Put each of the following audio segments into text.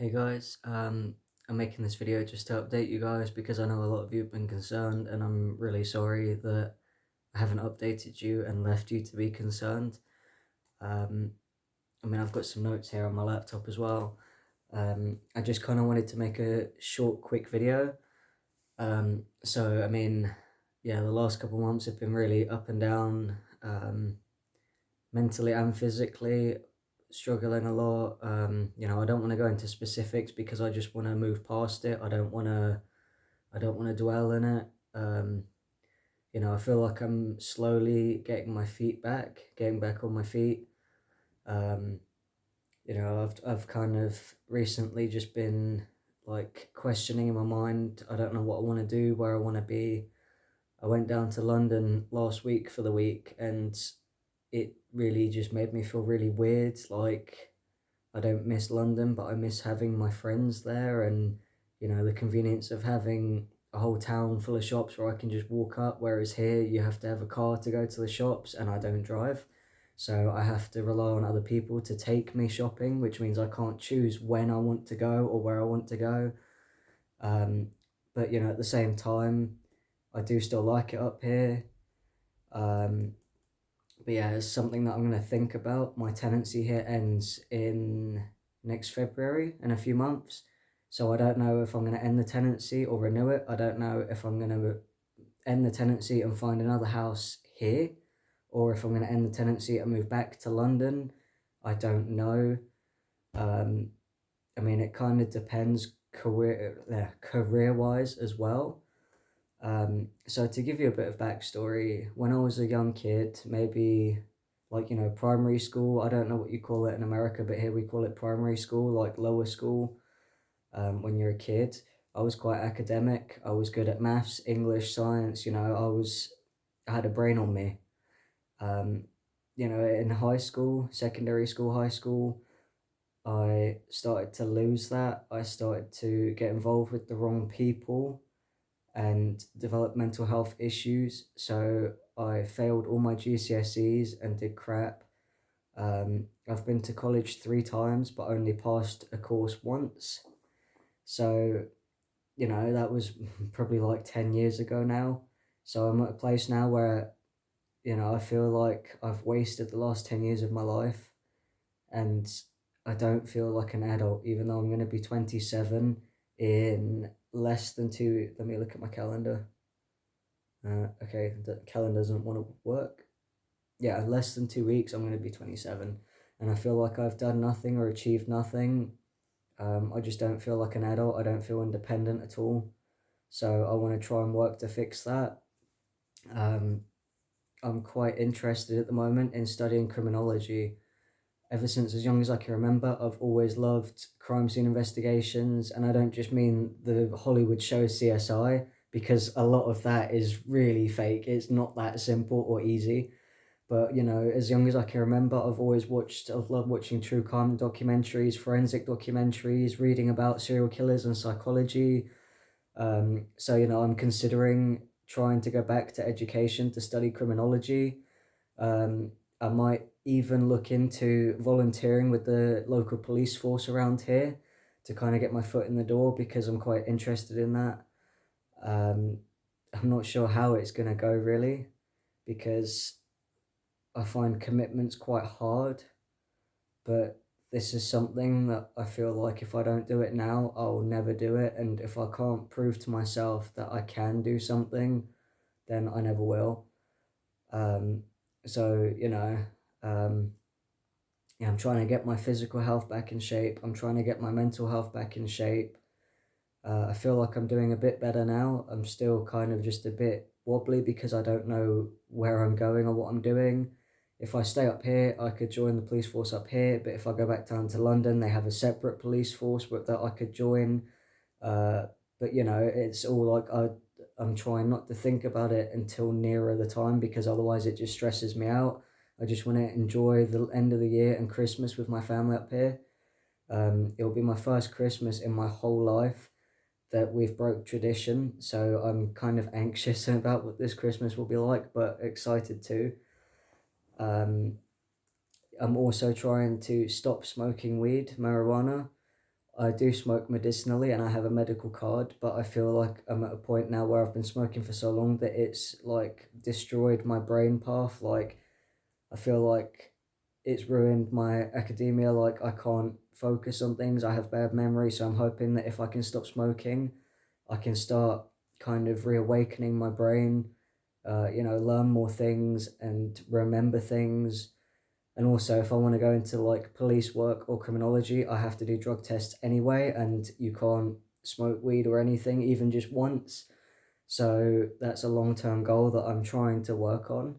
Hey guys, I'm making this video just to update you guys because I know a lot of you have been concerned, and I'm really sorry that I haven't updated you and left you to be concerned. Um, I've got some notes here on my laptop as well. I just kind of wanted to make a short, quick video. Yeah, the last couple months have been really up and down, mentally and physically struggling a lot. I don't want to go into specifics because I just want to move past it. I don't want to dwell in it. I feel like I'm slowly getting back on my feet. Um, I've kind of recently just been like questioning in my mind. I don't know what I want to do, where I want to be. I went down to London last week for the week, and it really just made me feel really weird. Like, I don't miss London, but I miss having my friends there, and the convenience of having a whole town full of shops where I can just walk up, whereas here you have to have a car to go to the shops, and I don't drive. So I have to rely on other people to take me shopping, which means I can't choose when I want to go or where I want to go. Um, but at the same time, I do still like it up here. Um, but yeah, it's something that I'm going to think about. My tenancy here ends in next February, in a few months. So I don't know if I'm going to end the tenancy or renew it. I don't know if I'm going to end the tenancy and find another house here, or if I'm going to end the tenancy and move back to London. I don't know. It kind of depends career wise as well. So to give you a bit of backstory, when I was a young kid, maybe like, primary school, I don't know what you call it in America, but here we call it primary school, like lower school. When you're a kid, I was quite academic. I was good at maths, English, science, I had a brain on me. Um, in high school, secondary school, high school, I started to lose that. I started to get involved with the wrong people and developed mental health issues. So I failed all my GCSEs and did crap. I've been to college 3 times, but only passed a course once. So, that was probably like 10 years ago now. So I'm at a place now where, I feel like I've wasted the last 10 years of my life, and I don't feel like an adult, even though I'm going to be 27 in less than two. Let me look at my calendar. Okay, the calendar doesn't want to work. Yeah, less than 2 weeks, I'm going to be 27. And I feel like I've done nothing or achieved nothing. I just don't feel like an adult. I don't feel independent at all. So I want to try and work to fix that. Um, I'm quite interested at the moment in studying criminology. Ever since as young as I can remember, I've always loved crime scene investigations, and I don't just mean the Hollywood show CSI, because a lot of that is really fake. It's not that simple or easy. But as young as I can remember, I've loved watching true crime documentaries, forensic documentaries, reading about serial killers and psychology. So I'm considering trying to go back to education to study criminology. I might even look into volunteering with the local police force around here to kind of get my foot in the door, because I'm quite interested in that. Um, I'm not sure how it's going to go really, because I find commitments quite hard, but this is something that I feel like if I don't do it now, I'll never do it. And if I can't prove to myself that I can do something, then I never will. Um, so, um, yeah, I'm trying to get my physical health back in shape. I'm trying to get my mental health back in shape. I feel like I'm doing a bit better now. I'm still kind of just a bit wobbly because I don't know where I'm going or what I'm doing. If I stay up here, I could join the police force up here, but if I go back down to London, they have a separate police force that I could join. But it's all like I'm trying not to think about it until nearer the time, because otherwise it just stresses me out. I just want to enjoy the end of the year and Christmas with my family up here. It'll be my first Christmas in my whole life that we've broke tradition, so I'm kind of anxious about what this Christmas will be like, but excited too. I'm also trying to stop smoking weed, marijuana. I do smoke medicinally and I have a medical card, but I feel like I'm at a point now where I've been smoking for so long that it's like destroyed my brain path. Like, I feel like it's ruined my academia. Like, I can't focus on things. I have bad memory, so I'm hoping that if I can stop smoking, I can start kind of reawakening my brain, learn more things and remember things. And also, if I want to go into like police work or criminology, I have to do drug tests anyway, and you can't smoke weed or anything, even just once. So that's a long term goal that I'm trying to work on.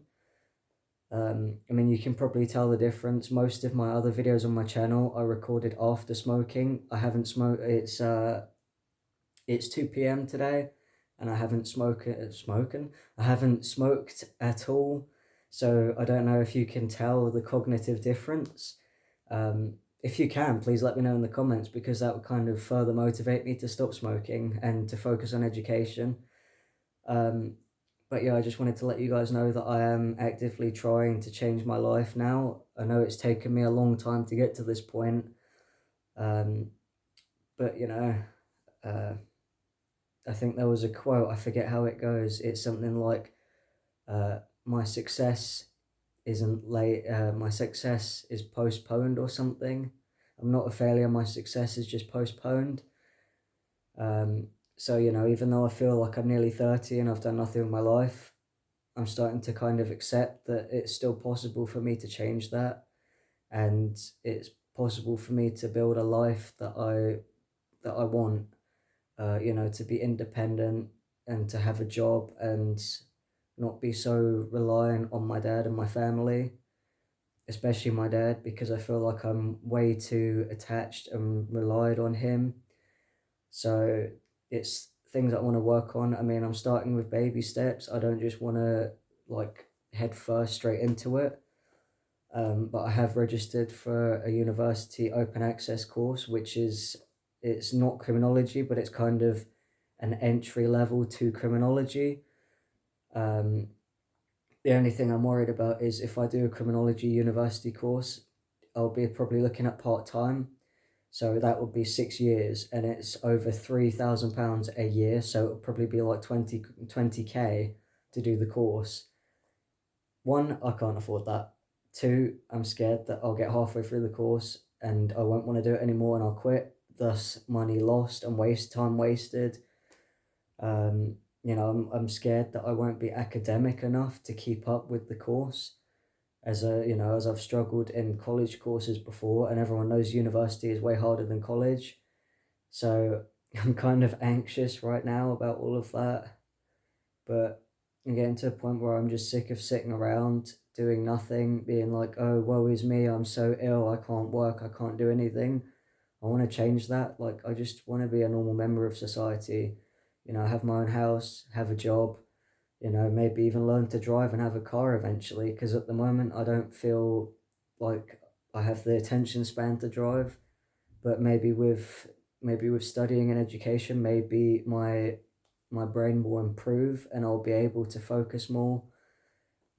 I mean, you can probably tell the difference. Most of my other videos on my channel are recorded after smoking. I haven't smoked. It's 2 p.m. today, and I haven't smoking. I haven't smoked at all, so I don't know if you can tell the cognitive difference. If you can, please let me know in the comments, because that would kind of further motivate me to stop smoking and to focus on education. Um, but yeah, I just wanted to let you guys know that I am actively trying to change my life now. I know it's taken me a long time to get to this point, um, but uh, I think there was a quote, I forget how it goes. It's something like, my success isn't late, my success is postponed or something. I'm not a failure, my success is just postponed. Um, so, even though I feel like I'm nearly 30 and I've done nothing with my life, I'm starting to kind of accept that it's still possible for me to change that. And it's possible for me to build a life that I want, to be independent and to have a job and not be so reliant on my dad and my family, especially my dad, because I feel like I'm way too attached and relied on him. So it's things I want to work on. I mean, I'm starting with baby steps. I don't just want to like head first straight into it. But I have registered for a university open access course, which is, it's not criminology, but it's kind of an entry level to criminology. Um, the only thing I'm worried about is if I do a criminology university course, I'll be probably looking at part time. So that would be 6 years, and it's over £3,000 a year. So it'll probably be like 20k to do the course. One, I can't afford that. Two, I'm scared that I'll get halfway through the course and I won't want to do it anymore and I'll quit. Thus, money lost and time wasted. I'm scared that I won't be academic enough to keep up with the course. As I've struggled in college courses before, and everyone knows university is way harder than college. So I'm kind of anxious right now about all of that. But I'm getting to a point where I'm just sick of sitting around doing nothing, being like, oh, woe is me, I'm so ill, I can't work, I can't do anything. I want to change that. Like, I just want to be a normal member of society. Have my own house, have a job, maybe even learn to drive and have a car eventually. Because at the moment, I don't feel like I have the attention span to drive. But maybe with studying and education, maybe my brain will improve and I'll be able to focus more.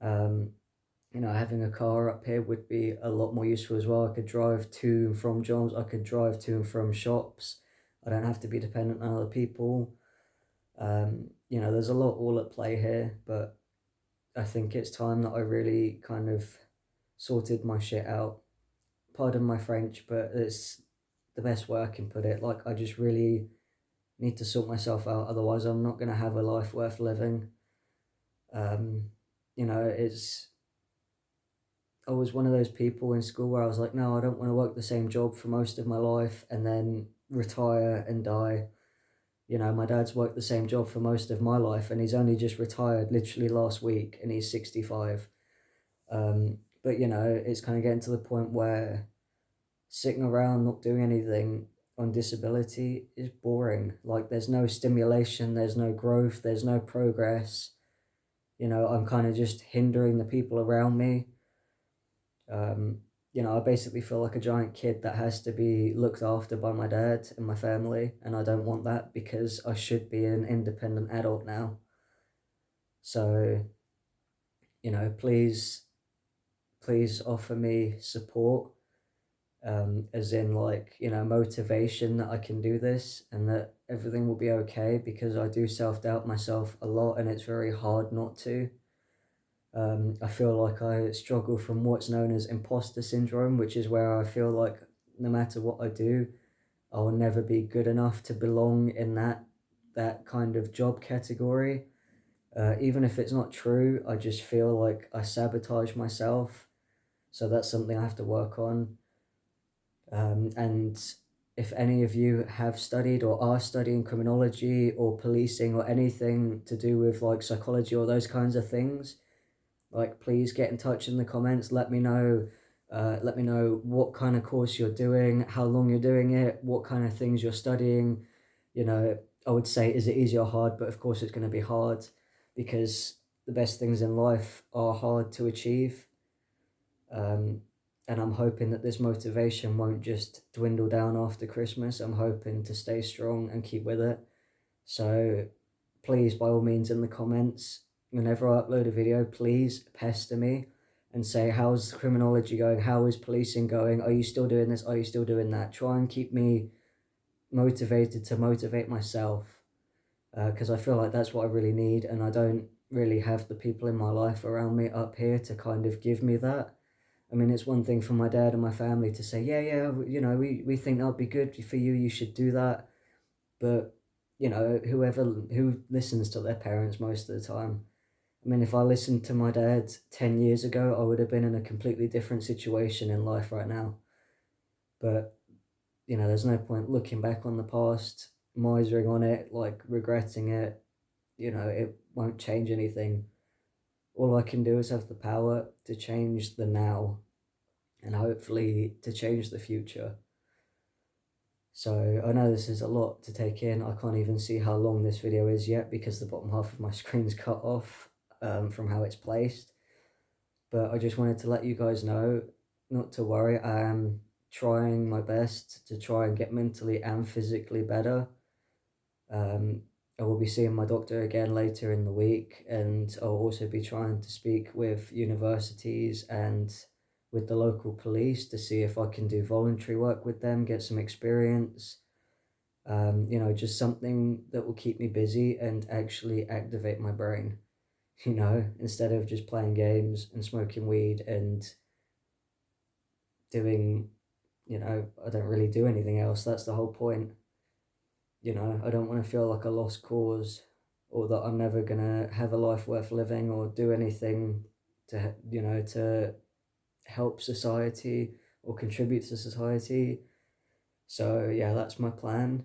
Um, Having a car up here would be a lot more useful as well. I could drive to and from jobs, I could drive to and from shops. I don't have to be dependent on other people. There's a lot all at play here, but I think it's time that I really kind of sorted my shit out. Pardon my French, but it's the best way I can put it. Like, I just really need to sort myself out, otherwise I'm not going to have a life worth living. Um, it's I was one of those people in school where I was like, no, I don't want to work the same job for most of my life and then retire and die. My dad's worked the same job for most of my life and he's only just retired literally last week and he's 65. But it's kind of getting to the point where sitting around not doing anything on disability is boring. Like, there's no stimulation, there's no growth, there's no progress. I'm kind of just hindering the people around me. I basically feel like a giant kid that has to be looked after by my dad and my family, and I don't want that because I should be an independent adult now. So, please offer me support. as in like, you know, motivation that I can do this and that everything will be okay, because I do self-doubt myself a lot and it's very hard not to. I feel like I struggle from what's known as imposter syndrome, which is where I feel like no matter what I do, I will never be good enough to belong in that kind of job category. Even if it's not true, I just feel like I sabotage myself. So that's something I have to work on. And if any of you have studied or are studying criminology or policing or anything to do with like psychology or those kinds of things, like please get in touch in the comments. Let me know. Let me know what kind of course you're doing, how long you're doing it, what kind of things you're studying. You know, I would say, is it easy or hard? But of course, it's going to be hard, because the best things in life are hard to achieve. Um, and I'm hoping that this motivation won't just dwindle down after Christmas. I'm hoping to stay strong and keep with it. So please, by all means, in the comments, whenever I upload a video, please pester me and say, how's criminology going? How is policing going? Are you still doing this? Are you still doing that? Try and keep me motivated to motivate myself, because I feel like that's what I really need, and I don't really have the people in my life around me up here to kind of give me that. I mean, it's one thing for my dad and my family to say, yeah, you know, we think that would be good for you, you should do that. But, you know, who listens to their parents most of the time? I mean, if I listened to my dad 10 years ago, I would have been in a completely different situation in life right now. But, you know, there's no point looking back on the past, misering on it, like regretting it. You know, it won't change anything. All I can do is have the power to change the now and hopefully to change the future. So I know this is a lot to take in. I can't even see how long this video is yet because the bottom half of my screen's cut off from how it's placed. But I just wanted to let you guys know not to worry. I am trying my best to try and get mentally and physically better. I will be seeing my doctor again later in the week, and I'll also be trying to speak with universities and with the local police to see if I can do voluntary work with them, get some experience. You know, just something that will keep me busy and actually activate my brain, you know, instead of just playing games and smoking weed and doing, you know, I don't really do anything else. That's the whole point. You know, I don't want to feel like a lost cause, or that I'm never gonna have a life worth living or do anything to, you know, to help society or contribute to society. So yeah, that's my plan.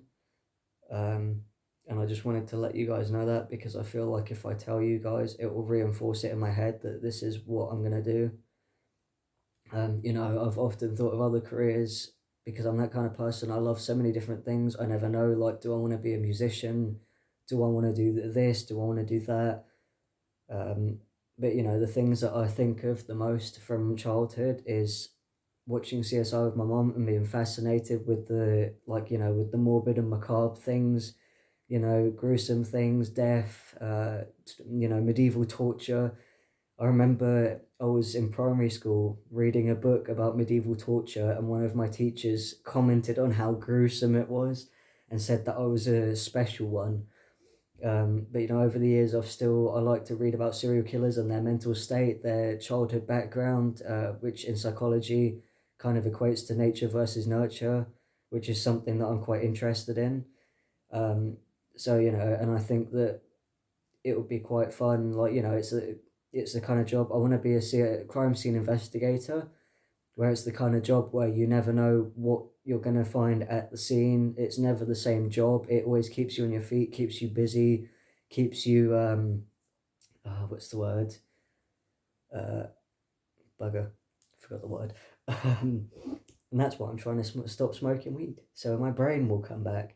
And I just wanted to let you guys know that, because I feel like if I tell you guys, it will reinforce it in my head that this is what I'm gonna do. You know, I've often thought of other careers because I'm that kind of person. I love so many different things. I never know, like, do I want to be a musician? Do I want to do this? Do I want to do that? But, you know, the things that I think of the most from childhood is watching CSI with my mom and being fascinated with the, like, you know, with the morbid and macabre things, you know, gruesome things, death, you know, medieval torture. I remember I was in primary school reading a book about medieval torture, and one of my teachers commented on how gruesome it was and said that I was a special one. But you know, over the years, I like to read about serial killers and their mental state, their childhood background, which in psychology kind of equates to nature versus nurture, which is something that I'm quite interested in. Um, so you know, and I think that it would be quite fun. Like, you know, it's the kind of job I want to be, a crime scene investigator, where it's the kind of job where you never know what you're going to find at the scene. It's never the same job. It always keeps you on your feet, keeps you busy, keeps you what's the word? Uh, Bugger, forgot the word. And that's why I'm trying to stop smoking weed, so my brain will come back,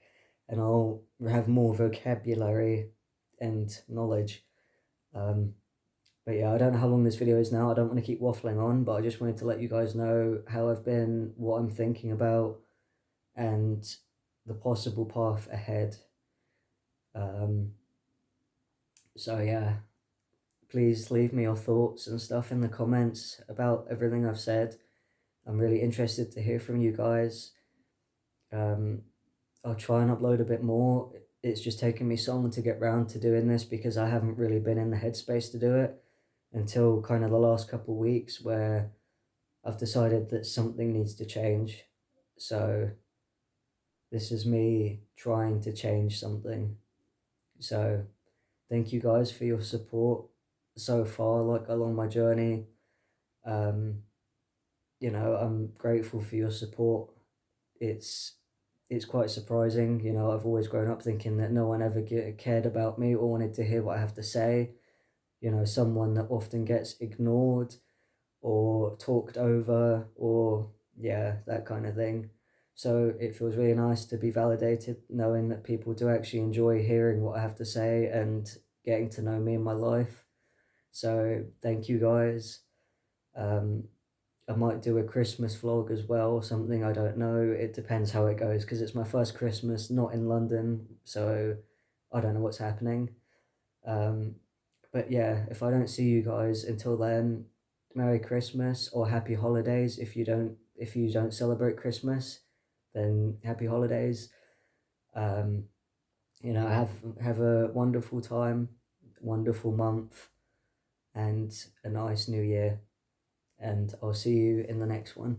and I'll have more vocabulary and knowledge. But yeah, I don't know how long this video is now. I don't want to keep waffling on, but I just wanted to let you guys know how I've been, what I'm thinking about, and the possible path ahead. So yeah, please leave me your thoughts and stuff in the comments about everything I've said. I'm really interested to hear from you guys. Um, I'll try and upload a bit more. It's just taken me so long to get round to doing this because I haven't really been in the headspace to do it until kind of the last couple of weeks where I've decided that something needs to change. So this is me trying to change something. So thank you guys for your support so far, like along my journey. Um, I'm grateful for your support. It's it's quite surprising. I've always grown up thinking that no one ever cared about me or wanted to hear what I have to say. Someone that often gets ignored or talked over or, yeah, that kind of thing. So it feels really nice to be validated knowing that people do actually enjoy hearing what I have to say and getting to know me in my life. So thank you guys. Um, I might do a Christmas vlog as well or something. I don't know. It depends how it goes because it's my first Christmas not in London. So I don't know what's happening. Um, but yeah, if I don't see you guys until then, Merry Christmas or Happy Holidays. If you don't celebrate Christmas, then Happy Holidays. Um, have a wonderful time, wonderful month, and a nice new year. And I'll see you in the next one.